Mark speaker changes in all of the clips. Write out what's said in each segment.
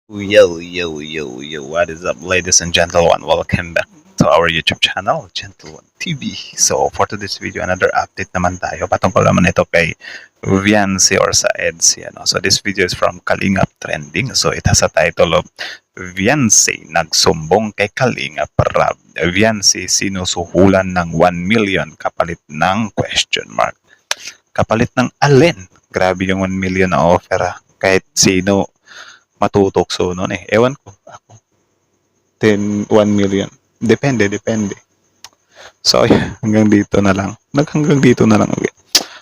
Speaker 1: What is up, ladies and gentlemen? Welcome back to our YouTube channel, Gentleman TV. So, for today's video, another update naman tayo. Patungkol naman ito kay Viancy or sa EDSI. So, this video is from Kalingap Trending. So, it has a title of Viancy nagsumbong kay Kalingap Rab. Viancy sinusuhulan ng 1 million kapalit ng question mark. Kapalit ng alin? Grabe yung 1 million na offer Kahit sino matutokso nun eh. Ewan ko. Ako. 1 million. Depende. So, hanggang dito na lang. Hanggang dito na lang. Okay.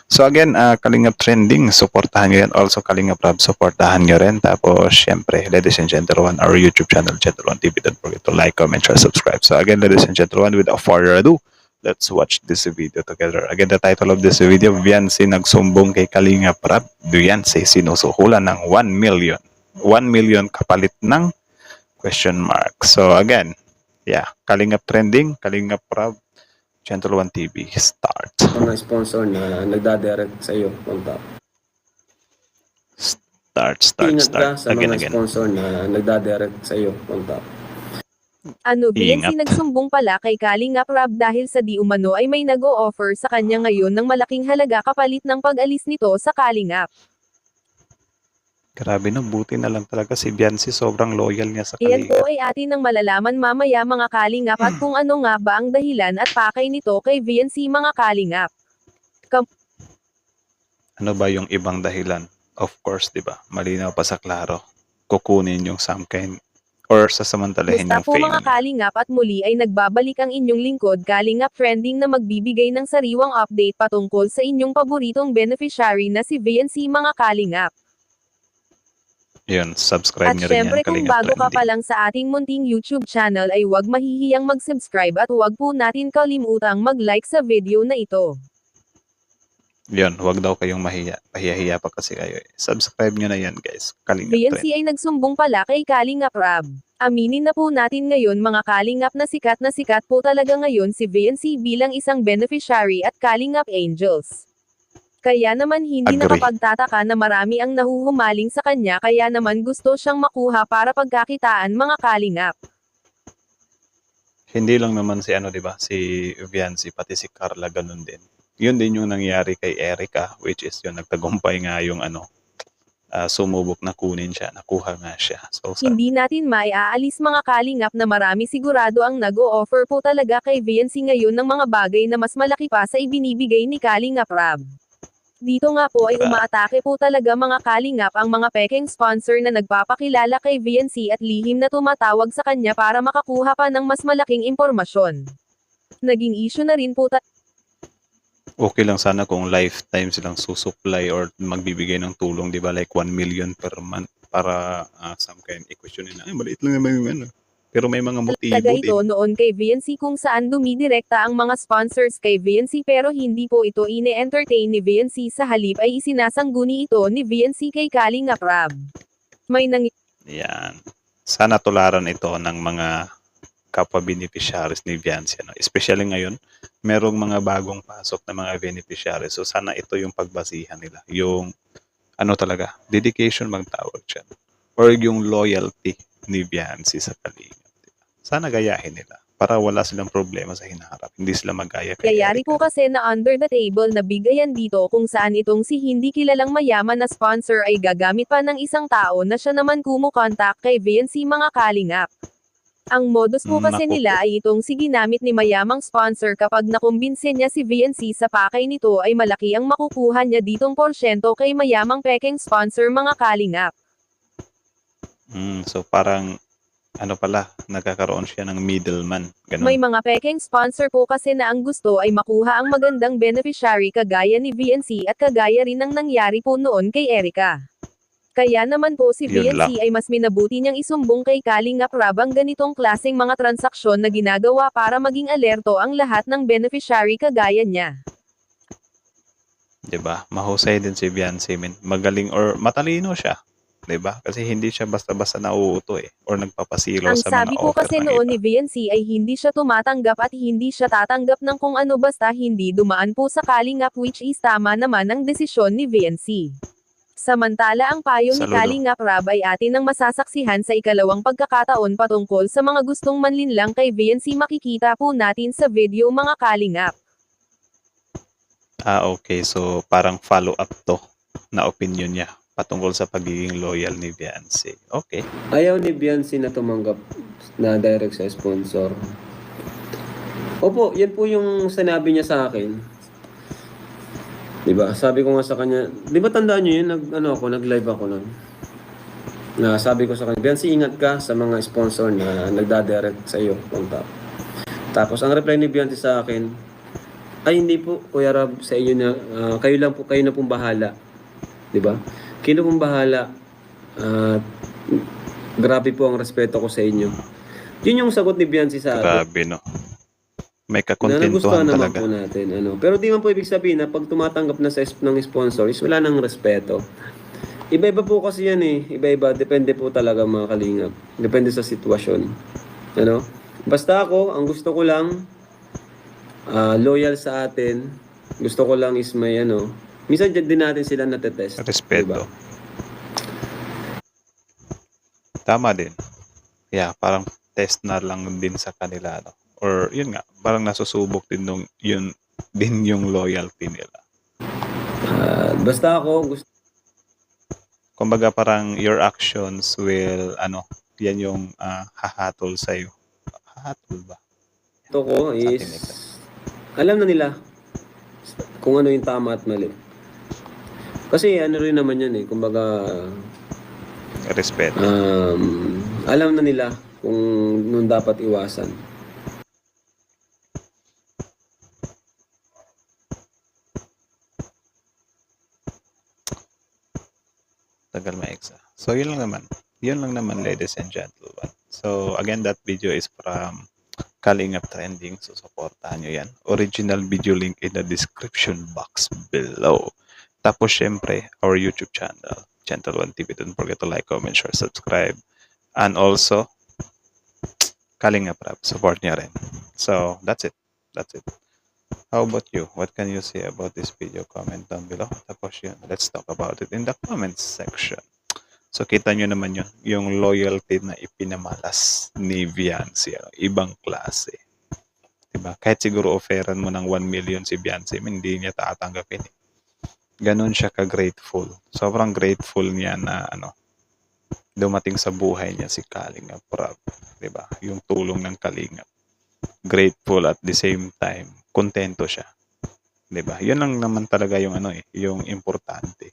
Speaker 1: So, again, Kalingap Trending, supportahan nyo yan. Also, Kalingap Rab, supportahan nyo rin. Tapos, syempre, ladies and gentlemen, our YouTube channel, Gentleman TV, don't forget to like, comment, share, subscribe. So, again, ladies and gentlemen, without further ado, let's watch this video together. Again, the title of this video, Viancy nagsumbong kay Kalingap Rab. Viancy sinusuhulan ng 1 million. 1 million kapalit ng question mark. So again, Kalingap Trending, Kalingap Rab, Gentleman TV, start.
Speaker 2: Mga sponsor na nagdadirect sa iyo, punta.
Speaker 1: Start.
Speaker 2: Ingat ka sa mga sponsor na nagdadirect sa iyo, punta.
Speaker 3: Viancy nagsumbong pala kay Kalingap Rab dahil sa di umano ay may nag-o-offer sa kanya ngayon ng malaking halaga kapalit ng pag-alis nito sa Kalingap.
Speaker 1: Grabe no, buti na lang talaga si Viancy, sobrang loyal niya sa
Speaker 3: Iyan
Speaker 1: Kalingap.
Speaker 3: po ay atin ang malalaman mamaya mga Kalingap at kung ano nga ba ang dahilan at pakay nito kay Viancy mga Kalingap.
Speaker 1: Ano ba yung ibang dahilan? Of course, di ba? Malinaw pa sa klaro. Kukunin yung some kind or sasamantalahin yung
Speaker 3: Basta po
Speaker 1: fame.
Speaker 3: mga Kalingap at muli ay nagbabalik ang inyong lingkod Kalingap Trending na magbibigay ng sariwang update patungkol sa inyong paboritong beneficiary na si Viancy mga Kalingap.
Speaker 1: Yun, subscribe
Speaker 3: At
Speaker 1: nyo rin
Speaker 3: syempre
Speaker 1: yan,
Speaker 3: kung
Speaker 1: Kalingap
Speaker 3: bago ka
Speaker 1: Trending.
Speaker 3: pa lang sa ating munting YouTube channel ay huwag mahihiyang mag-subscribe at huwag po natin kalimutang mag-like sa video na ito.
Speaker 1: Yun, huwag daw kayong mahiya pa kasi kayo. Subscribe nyo na yan, guys. Kalingap
Speaker 3: Viancy
Speaker 1: Trending.
Speaker 3: ay nagsumbong pala kay Kalingap Rab. Aminin na po natin ngayon mga Kalingap na sikat po talaga ngayon si Viancy bilang isang beneficiary at Kalingap Angels. Kaya naman hindi nakapagtataka na marami ang nahuhumaling sa kanya kaya naman gusto siyang makuha para pagkakitaan mga Kalingap.
Speaker 1: Hindi lang naman si di ba? Si Viancy, pati si Carla ganun din. Yun din yung nangyari kay Erica, which is yun, nagtagumpay nga yung sumubok na kunin siya, nakuha nga siya. So,
Speaker 3: hindi natin maiaalis mga Kalingap na marami sigurado ang nag-o-offer po talaga kay Viancy ngayon ng mga bagay na mas malaki pa sa ibinibigay ni Kalingap Rab. Dito nga po ay umaatake po talaga mga Kalingap ang mga pekeng sponsor na nagpapakilala kay Viancy at lihim na tumatawag sa kanya para makakuha pa ng mas malaking impormasyon. Naging issue na rin po
Speaker 1: okay lang sana kung lifetime silang susupply or magbibigay ng tulong, di ba? Like 1 million per month para some kind equation na. Ay, maliit lang naman yung Pero may mga motibo
Speaker 3: talaga ito
Speaker 1: din.
Speaker 3: noon kay Viancy kung saan dumidirekta ang mga sponsors kay Viancy pero hindi po ito ine-entertain ni Viancy sa halip ay isinasangguni ito ni Viancy kay Kalingap Rab. May
Speaker 1: Yan. Sana tularan ito ng mga kapwa beneficiaries ni Viancy. Especially ngayon, merong mga bagong pasok na mga beneficiaries. So sana ito yung pagbasihan nila. Yung talaga, dedication magtawag siya. Or yung loyalty ni Viancy sa Kalingap. Sana gayahin nila para wala silang problema sa hinaharap. Hindi sila magaya kay
Speaker 3: Kayari po kasi na under the table na bigayan dito kung saan itong si hindi kilalang mayaman na sponsor ay gagamit pa ng isang tao na siya naman kumukontak kay Viancy mga Kalingap. Ang modus po kasi nila ay itong si ginamit ni mayamang sponsor kapag nakumbinse niya si Viancy sa pakay nito ay malaki ang makukuha niya ditong porsyento kay mayamang pekeng sponsor mga Kalingap.
Speaker 1: So parang nagkakaroon siya ng middleman. Ganun.
Speaker 3: May mga pekeng sponsor po kasi na ang gusto ay makuha ang magandang beneficiary kagaya ni Viancy at kagaya rin ng nangyari po noon kay Erica. Kaya naman po si Viancy ay mas minabuti niyang isumbong kay Kalingap Rab ang ganitong klaseng mga transaksyon na ginagawa para maging alerto ang lahat ng beneficiary kagaya niya.
Speaker 1: Diba? Mahusay din si Viancy. Magaling or matalino siya. Diba? Kasi hindi siya basta-basta nauuto or nagpapasilaw sa mga offer.
Speaker 3: Ang sabi po kasi noon ni Viancy ay hindi siya tumatanggap at hindi siya tatanggap ng kung ano basta hindi dumaan po sa Kalingap which is tama naman ang desisyon ni Viancy. Samantala ang payo ni
Speaker 1: Saludo.
Speaker 3: Kalingap Rab ay atin ang masasaksihan sa ikalawang pagkakataon patungkol sa mga gustong manlinlang kay VNC, makikita po natin sa video mga Kalingap.
Speaker 1: Okay. So, parang follow-up to na opinion niya patungkol sa pagiging loyal ni Viancy. Okay.
Speaker 2: Ayaw ni Beyonce na tumanggap na direct sa sponsor. Opo, yan po yung sinabi niya sa akin. Diba? Sabi ko nga sa kanya, di ba tandaan niyo yun, nag-live ako nun. Na sabi ko sa kanya, Beyonce, ingat ka sa mga sponsor na nagdadirect sa iyo. Punta. Tapos ang reply ni Beyonce sa akin, ay hindi po, Kuya Rab, sa iyo na, kayo na pong bahala. Di ba? Kayo na pong bahala. Grabe po ang respeto ko sa inyo. Yun yung sagot ni Beyonce sa akin.
Speaker 1: Grabe, no? May
Speaker 2: Na nagustuhan
Speaker 1: kakontentuhan
Speaker 2: naman
Speaker 1: talaga.
Speaker 2: po natin. Pero di man po ibig sabihin na pag tumatanggap na ng sponsor is wala nang respeto. Iba-iba po kasi yan eh. Iba-iba. Depende po talaga mga kalingap. Depende sa sitwasyon. Basta ako, ang gusto ko lang, loyal sa atin. Gusto ko lang is may minsan din natin sila natetest.
Speaker 1: Respeto.
Speaker 2: Diba?
Speaker 1: Tama din. Yeah, parang test na lang din sa kanila, no? Or yun nga, parang nasusubok din yun din yung loyalty nila.
Speaker 2: Basta ako, gusto
Speaker 1: Kumbaga parang your actions will, yan yung hahatol sa'yo. Hahatol ba?
Speaker 2: ko is, alam na nila kung ano yung tama at mali. Kasi rin naman yan eh, kumbaga,
Speaker 1: Respeto.
Speaker 2: alam na nila kung nung dapat iwasan.
Speaker 1: Tagal ma-exa. So, yun lang naman. Yun lang naman, ladies and gentlemen. So, again, that video is from Kalingap Trending. So, supportahan nyo yan. Original video link in the description box below. Tapos, syempre, our YouTube channel, Gentle One TV. Don't forget to like, comment, share, subscribe. And also, Kalingap Rab. Support nyo rin. So, that's it. That's it. How about you? What can you say about this video? Comment down below. Tapos yun, let's talk about it in the comments section. So kita nyo naman yun, yung loyalty na ipinamalas ni Viancy. Ibang klase. Diba? Kahit siguro offeran mo ng 1 million si Viancy, hindi niya tatanggapin. Ganon siya ka-grateful. Sobrang grateful niya na dumating sa buhay niya si Kalingap Rab. Diba? Yung tulong ng Kalingap. Grateful at the same time kontento siya. 'Di ba? 'Yun lang naman talaga yung yung importante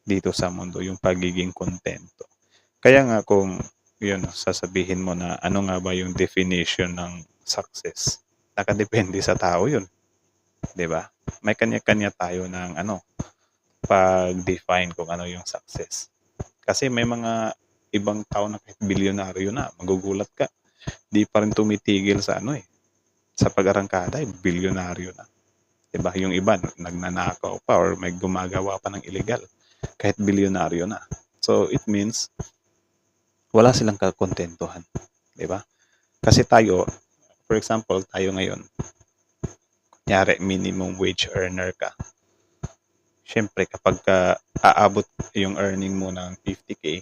Speaker 1: dito sa mundo, yung pagiging kontento. Kaya nga kung 'yun sasabihin mo na ano nga ba yung definition ng success, nakadepende sa tao 'yun. 'Di ba? May kanya-kanya tayo ng pag-define kung ano yung success. Kasi may mga ibang tao na kahit bilyonaryo na, magugulat ka. Di pa rin tumitigil sa sa pag-arangkada, bilyonaryo na. Diba? Yung iba, nagnanakaw pa or may gumagawa pa ng illegal. Kahit bilyonaryo na. So, it means, wala silang kakontentuhan. Diba? Kasi tayo, for example, tayo ngayon, kunyari, minimum wage earner ka. Siyempre, kapag aabot yung earning mo ng 50K,